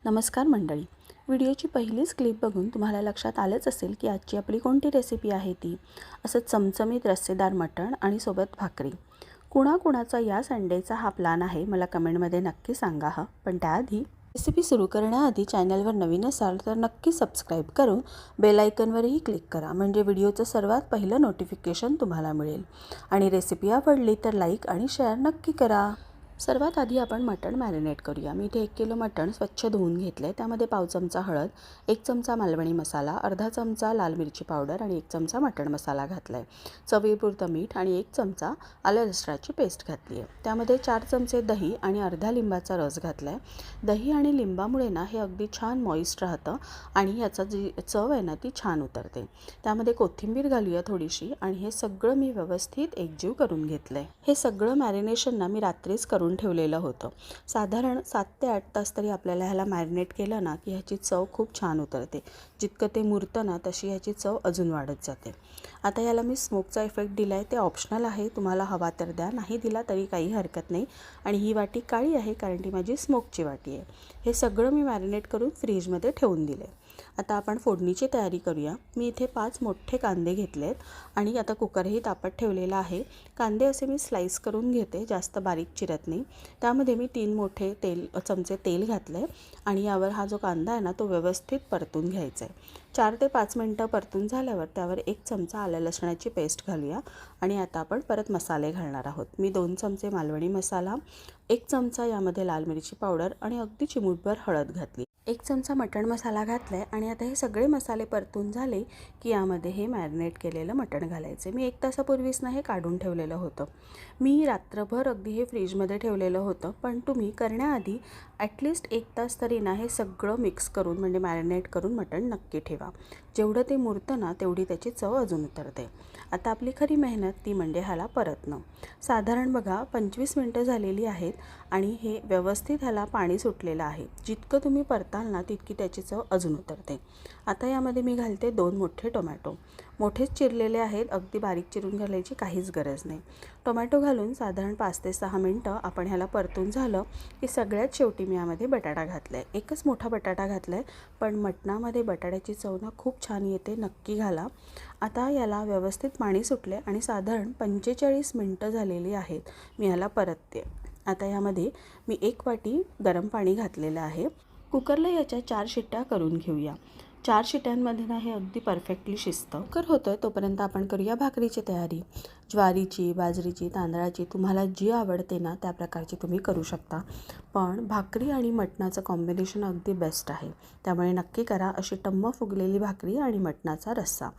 नमस्कार मंडळी. व्हिडिओची पहिलीच क्लिप बघून तुम्हाला लक्षात आलंच असेल की आजची आपली कोणती रेसिपी आहे ती. असं चमचमीत रस्सेदार मटण आणि सोबत भाकरी. कुणाकुणाचा या संडेचा हा प्लॅन आहे मला कमेंटमध्ये नक्की सांगा हं. पण त्याआधी रेसिपी सुरू करण्याआधी चॅनलवर नवीन असाल तर नक्की सबस्क्राईब करून बेल आयकॉनवरही क्लिक करा, म्हणजे व्हिडिओचं सर्वात पहिलं नोटिफिकेशन तुम्हाला मिळेल. आणि रेसिपी आवडली तर लाईक आणि शेअर नक्की करा. सर्वात आधी आपण मटण मॅरिनेट करूया. मी इथे 1 किलो मटण स्वच्छ धुवून घेतले. त्यामध्ये पाव चमचा हळद, 1 चमचा मालवणी मसाला, अर्धा चमचा लाल मिरची पावडर आणि 1 चमचा मटण मसाला घातला आहे. चवीपुरतं मीठ आणि 1 चमचा आलं लसणाची पेस्ट घातली आहे. त्यामध्ये 4 चमचे दही आणि अर्धा लिंबाचा रस घातला आहे. दही आणि लिंबामुळे ना हे अगदी छान मॉइस्ट राहतं आणि याचा जी चव आहे ना ती छान उतरते. त्यामध्ये कोथिंबीर घालूया थोडीशी आणि हे सगळं मी व्यवस्थित एकजीव करून घेतलं आहे. हे सगळं मॅरिनेशन ना मी रात्रीच करून ठेवलेलं होतं. साधारण 7 ते 8 तास तरी आपल्याला ह्याला मॅरिनेट केलं ना की ह्याची चव खूप छान उतरते. जितकं ते मुरतं ना तशी ह्याची चव अजून वाढत जाते. आता याला मी स्मोकचा इफेक्ट दिला आहे. ते ऑप्शनल आहे, तुम्हाला हवा तर द्या, नाही दिला तरी काही हरकत नाही. आणि ही वाटी काळी आहे कारण ती माझी स्मोकची वाटी आहे. हे सगळं मी मॅरिनेट करून फ्रीजमध्ये ठेवून दिले. आता आपण फोडणीची तयारी करूया. मी इथे 5 मोठे कांदे घेतलेत आणि आता कुकरही तापत ठेवलेला आहे. कांदे असे मी स्लाइस करून घेते, जास्त बारीक चिरत नाही. त्यामध्ये मी 3 मोठे चमचे तेल घातले आणि यावर हा जो कांदा आहे ना तो व्यवस्थित परतून घ्यायचा आहे. 4 ते 5 मिनटं परतून झाल्यावर त्यावर 1 चमचा आलं लसणाची पेस्ट घालूया. आणि आता आपण परत मसाले घालणार आहोत. मी 2 चमचे मालवणी मसाला, 1 चमचा यामध्ये लाल मिरची पावडर आणि अगदी चिमूटभर हळद घातली. 1 चमचा मटण मसाला घातला आहे आणि आता हे सगळे मसाले परतून झाले की यामध्ये हे मॅरिनेट केलेलं मटण घालायचं. मी 1 तासापूर्वीच ना हे काढून ठेवलेलं होतं. मी रात्रभर अगदी हे फ्रीजमध्ये ठेवलेलं होतं, पण तुम्ही करण्याआधी ॲटलिस्ट 1 तास तरी ना हे सगळं मिक्स करून म्हणजे मॅरिनेट करून मटण नक्की ठेवा. जेवढं ते मुरतं ना तेवढी त्याची चव अजून उतरते. आता आपली खरी मेहनत ती म्हणजे ह्याला परतणं. साधारण बघा 25 मिनटं झालेली आहेत आणि हे व्यवस्थित ह्याला पाणी सुटलेलं आहे. जितकं तुम्ही परताल ना तितकी त्याची चव अजून उतरते. आता यामध्ये मी घालते 2 मोठे टोमॅटो. मोठेच चिरलेले आहेत, अगदी बारीक चिरून घालायची काहीच गरज नाही. टोमॅटो घालून साधारण 5 ते 6 मिनटं आपण ह्याला परतून झालं की सगळ्यात शेवटी मी यामध्ये बटाटा घातला आहे. एकच मोठा बटाटा घातला आहे, पण मटणामध्ये बटाट्याची चव ना खूप छान येते, नक्की घाला. आता याला व्यवस्थित पाणी सुटले आणि साधारण 45 मिनटं झालेली आहेत. मी ह्याला परतते. आता यामध्ये मी 1 वाटी गरम पाणी घातलेलं आहे. कुकरला याच्या 4 शिट्ट्या करून घेऊया. 4 शिट्ट्यांमध्ये ना हे अगदी परफेक्टली शिजतं. कुकर होतं तोपर्यंत आपण करूया भाकरीची तयारी. ज्वारीची, बाजरीची, तांदळाची, तुम्हाला जी आवडते ना त्या प्रकारची तुम्ही करू शकता. पण भाकरी आणि मटणाचं कॉम्बिनेशन अगदी बेस्ट आहे, त्यामुळे नक्की करा अशी टम्म फुगलेली भाकरी आणि मटणाचा रस्सा.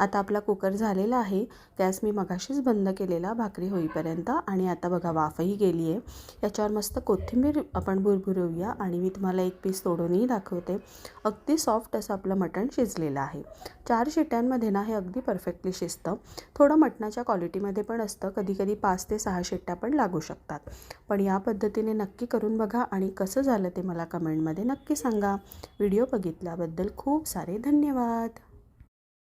आता आपला कुकर झालेला आहे. गॅस मी मगाशीच बंद केलेला भाकरी होईपर्यंत आणि आता बघा वाफही गेली आहे. याच्यावर मस्त कोथिंबीर आपण भुरभुरवूया आणि मी तुम्हाला एक पीस तोडूनही दाखवते. अगदी सॉफ्ट असं आपलं मटण शिजलेलं आहे. 4 शिट्ट्यांमध्ये ना हे अगदी परफेक्टली शिजतं. थोडं मटणाच्या क्वालिटीमध्ये पण असतं, कधीकधी 5 ते 6 शिट्ट्या पण लागू शकतात. पण या पद्धतीने नक्की करून बघा आणि कसं झालं ते मला कमेंटमध्ये नक्की सांगा. व्हिडिओ बघितल्याबद्दल खूप सारे धन्यवाद.